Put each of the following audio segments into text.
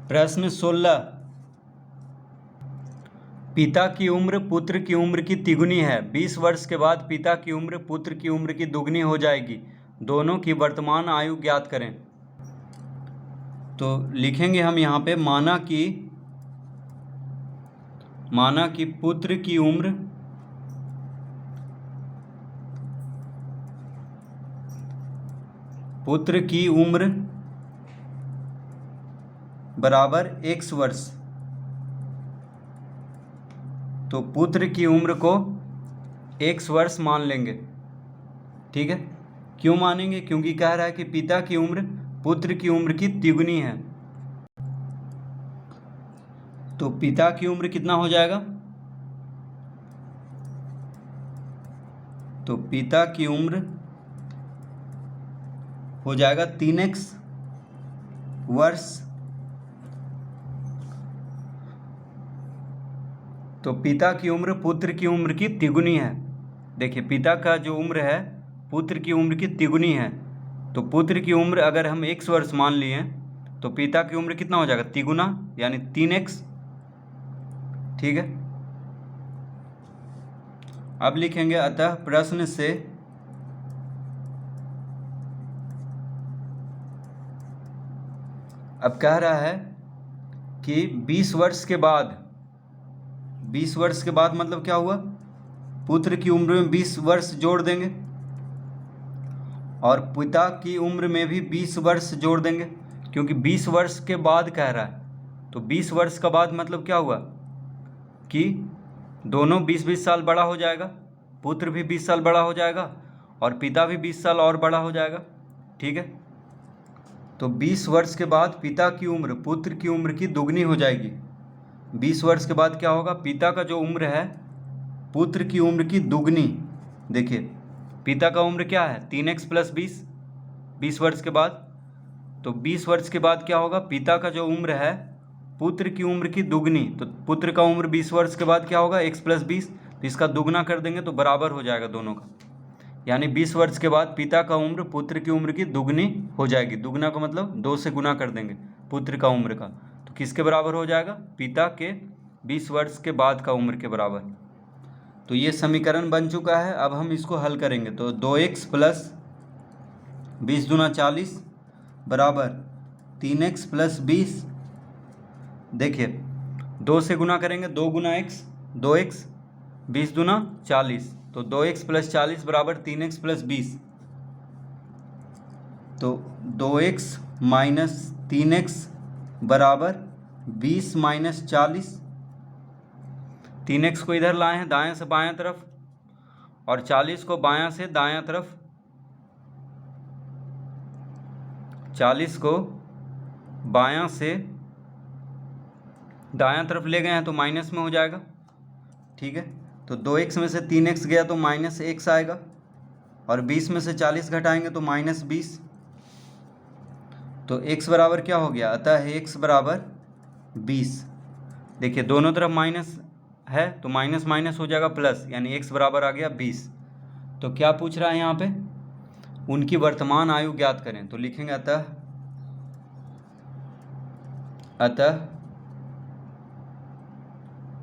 प्रश्न 16, पिता की उम्र पुत्र की उम्र की तिगुनी है। 20 वर्ष के बाद पिता की उम्र पुत्र की उम्र की दुगनी हो जाएगी। दोनों की वर्तमान आयु ज्ञात करें। तो लिखेंगे हम यहाँ पे माना कि पुत्र की उम्र बराबर x वर्ष। तो पुत्र की उम्र को x वर्ष मान लेंगे। ठीक है, क्यों मानेंगे? क्योंकि कह रहा है कि पिता की उम्र पुत्र की उम्र की तिगुनी है। तो पिता की उम्र कितना हो जाएगा? तो पिता की उम्र हो जाएगा 3x वर्ष। तो पिता की उम्र पुत्र की उम्र की तिगुनी है। देखिए, पिता का जो उम्र है पुत्र की उम्र की तिगुनी है। तो पुत्र की उम्र अगर हम x वर्ष मान लिए तो पिता की उम्र कितना हो जाएगा? तिगुना, यानी 3x। ठीक है, अब लिखेंगे अतः प्रश्न से अब कह रहा है कि 20 वर्ष के बाद, 20 वर्ष के बाद मतलब क्या हुआ? पुत्र की उम्र में 20 वर्ष जोड़ देंगे और पिता की उम्र में भी 20 वर्ष जोड़ देंगे, क्योंकि 20 वर्ष के बाद कह रहा है। तो 20 वर्ष का बाद मतलब क्या हुआ कि दोनों 20-20 साल बड़ा हो जाएगा। पुत्र भी 20 साल बड़ा हो जाएगा और पिता भी 20 साल और बड़ा हो जाएगा। ठीक है, तो 20 वर्ष के बाद पिता की उम्र पुत्र की उम्र की दुगनी हो जाएगी। 20 वर्ष के बाद क्या होगा? पिता का जो उम्र है पुत्र की उम्र की दुगनी। देखिए, पिता का उम्र क्या है? 3x + 20, 20 वर्ष के बाद। तो 20 वर्ष के बाद क्या होगा? पिता का जो उम्र है पुत्र की उम्र की दुगनी। तो पुत्र का उम्र 20 वर्ष के बाद क्या होगा? x + 20। तो इसका दुगना कर देंगे तो बराबर हो जाएगा दोनों का, यानी 20 वर्ष के बाद पिता का उम्र पुत्र की उम्र की दुगनी हो जाएगी। दुगना का मतलब 2 से गुना कर देंगे पुत्र का उम्र का। तो किसके बराबर हो जाएगा? पिता के 20 वर्ष के बाद का उम्र के बराबर। तो ये समीकरण बन चुका है। अब हम इसको हल करेंगे। तो 2x + 20 दूना 40 बराबर 3x + 20। देखिए, 2 से गुना करेंगे, 2 गुना x, 2x, 20 दूना 40। तो 2x + 40 बराबर 3x + 20। तो 2x - 3x बराबर 20 - 40। 3x को इधर लाए हैं दाएं से बाएं तरफ और 40 को बायां से दायां तरफ। 40 को बायां से दायां तरफ ले गए हैं तो माइनस में हो जाएगा। ठीक है, तो 2x में से 3x गया तो -x आएगा और 20 में से 40 घटाएंगे तो -20। तो x बराबर क्या हो गया? अतः x बराबर 20। देखिए, दोनों तरफ माइनस है तो माइनस माइनस हो जाएगा प्लस, यानी x बराबर आ गया 20। तो क्या पूछ रहा है यहाँ पे? उनकी वर्तमान आयु ज्ञात करें। तो लिखेंगे अतः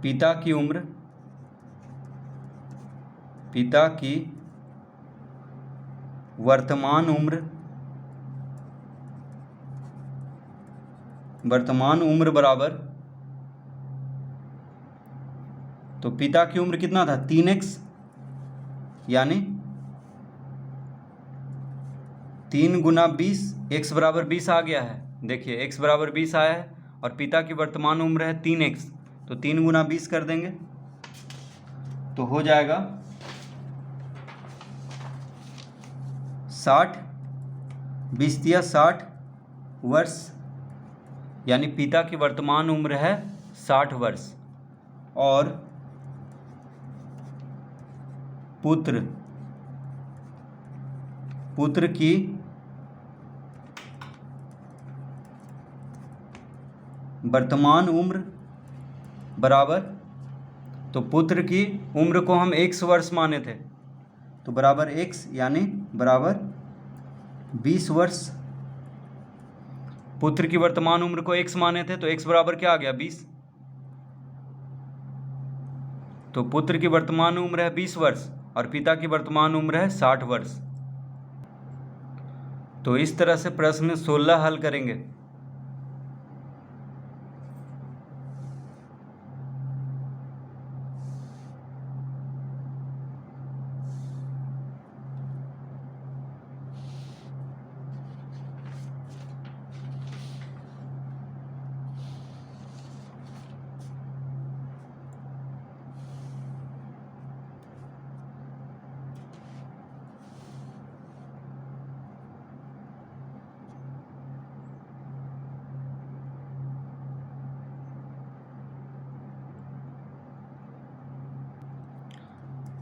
पिता की वर्तमान उम्र बराबर, तो पिता की उम्र कितना था? 3x, यानी 3 गुना 20, x बराबर 20 आ गया है। देखिए, x बराबर 20 आया है और पिता की वर्तमान उम्र है 3x। तो 3 गुना 20 कर देंगे तो हो जाएगा 60, 20 × 60 वर्ष, यानी पिता की वर्तमान उम्र है 60 वर्ष। और पुत्र की वर्तमान उम्र बराबर, तो पुत्र की उम्र को हम x वर्ष माने थे तो बराबर x, यानी बराबर 20 वर्ष। पुत्र की वर्तमान उम्र को x माने थे, तो x बराबर क्या आ गया 20। तो पुत्र की वर्तमान उम्र है 20 वर्ष और पिता की वर्तमान उम्र है 60 वर्ष। तो इस तरह से प्रश्न 16 हल करेंगे।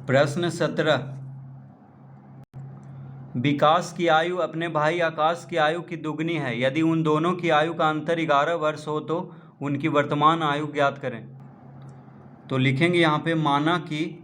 प्रश्न 17, विकास की आयु अपने भाई आकाश की आयु की दुगनी है। यदि उन दोनों की आयु का अंतर 11 वर्ष हो तो उनकी वर्तमान आयु ज्ञात करें। तो लिखेंगे यहाँ पे माना कि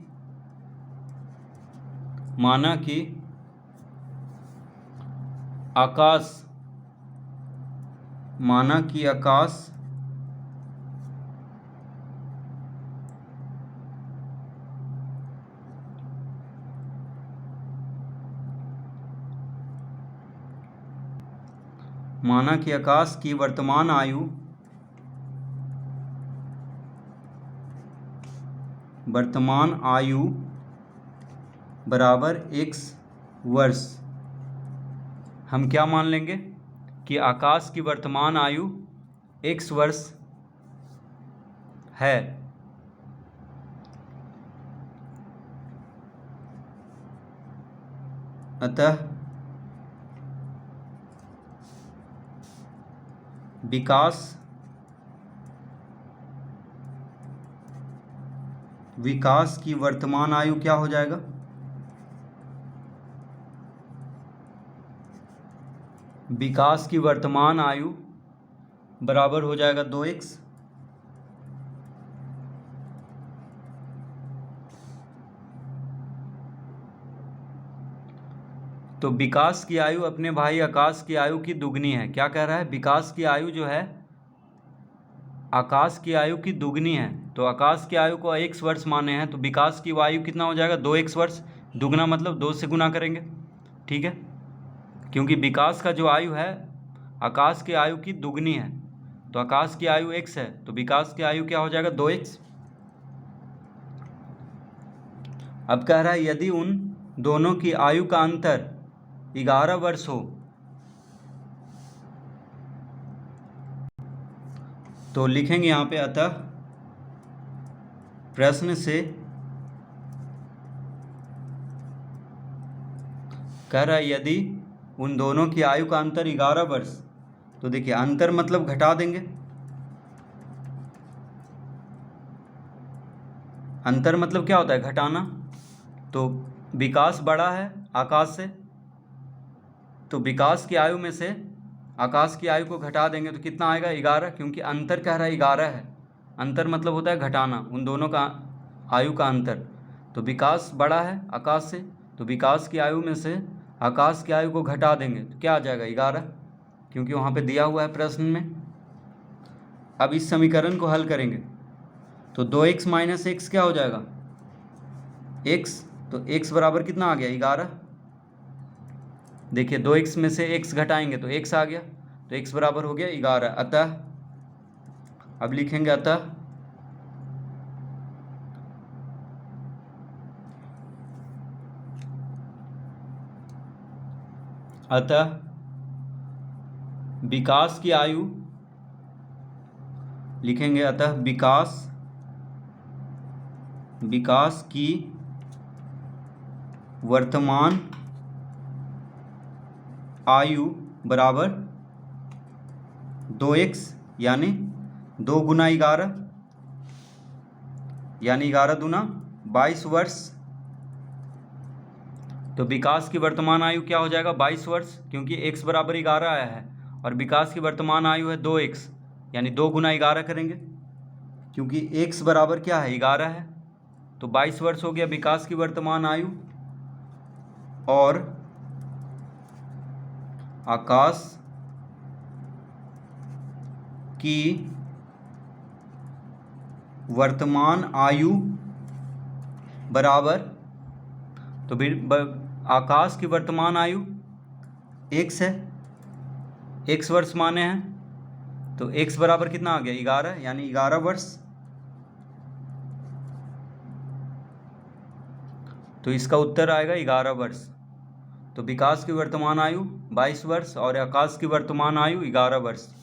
आकाश की वर्तमान आयु बराबर x वर्ष। हम क्या मान लेंगे कि आकाश की वर्तमान आयु x वर्ष है। अतः विकास की वर्तमान आयु क्या हो जाएगा, विकास की वर्तमान आयु बराबर हो जाएगा 2x। तो विकास की आयु अपने भाई आकाश की आयु की दुगनी है। क्या कह रहा है, विकास की आयु जो है आकाश की आयु की दुगनी है। तो आकाश की आयु को x वर्ष माने हैं, तो विकास की आयु कितना हो जाएगा 2x वर्ष। दुगना मतलब 2 से गुना करेंगे, ठीक है, क्योंकि विकास का जो आयु है आकाश की आयु की दुगनी है। तो आकाश की आयु x है, तो विकास की आयु क्या हो जाएगा 2x। अब कह रहा है यदि उन दोनों की आयु का अंतर 11 वर्ष हो तो लिखेंगे यहाँ पे अतः प्रश्न से कह रहा है यदि उन दोनों की आयु का अंतर 11 वर्ष, तो देखिए अंतर मतलब घटा देंगे। अंतर मतलब क्या होता है, घटाना। तो विकास बड़ा है आकाश से, तो विकास की आयु में से आकाश की आयु को घटा देंगे तो कितना आएगा 11, क्योंकि अंतर कह रहा है 11 है। अंतर मतलब होता है घटाना, उन दोनों का आयु का अंतर। तो विकास बड़ा है आकाश से, तो विकास की आयु में से आकाश की आयु को घटा देंगे तो क्या आ जाएगा 11, क्योंकि वहाँ पे दिया हुआ है प्रश्न में। अब इस समीकरण को हल करेंगे तो 2x माइनस एक्स क्या हो जाएगा x। तो x बराबर कितना आ गया 11। देखिए 2x में से x घटाएंगे तो x आ गया, तो x बराबर हो गया 11। अतः अब लिखेंगे अतः विकास की आयु, लिखेंगे अतः विकास की वर्तमान आयु बराबर 2x यानी 2 गुना 11 यानी 11 दूना 22 वर्ष। तो विकास की वर्तमान आयु क्या हो जाएगा 22 वर्ष, क्योंकि x बराबर 11 आया है और विकास की वर्तमान आयु है 2x यानी 2 गुना 11 करेंगे, क्योंकि x बराबर क्या है 11 है। तो 22 वर्ष हो गया विकास की वर्तमान आयु। और आकाश की वर्तमान आयु बराबर, तो आकाश की वर्तमान आयु x है, x वर्ष माने हैं, तो x बराबर कितना आ गया 11, यानी 11 वर्ष। तो इसका उत्तर आएगा 11 वर्ष। तो विकास की वर्तमान आयु 22 वर्ष और आकाश की वर्तमान आयु 11 वर्ष।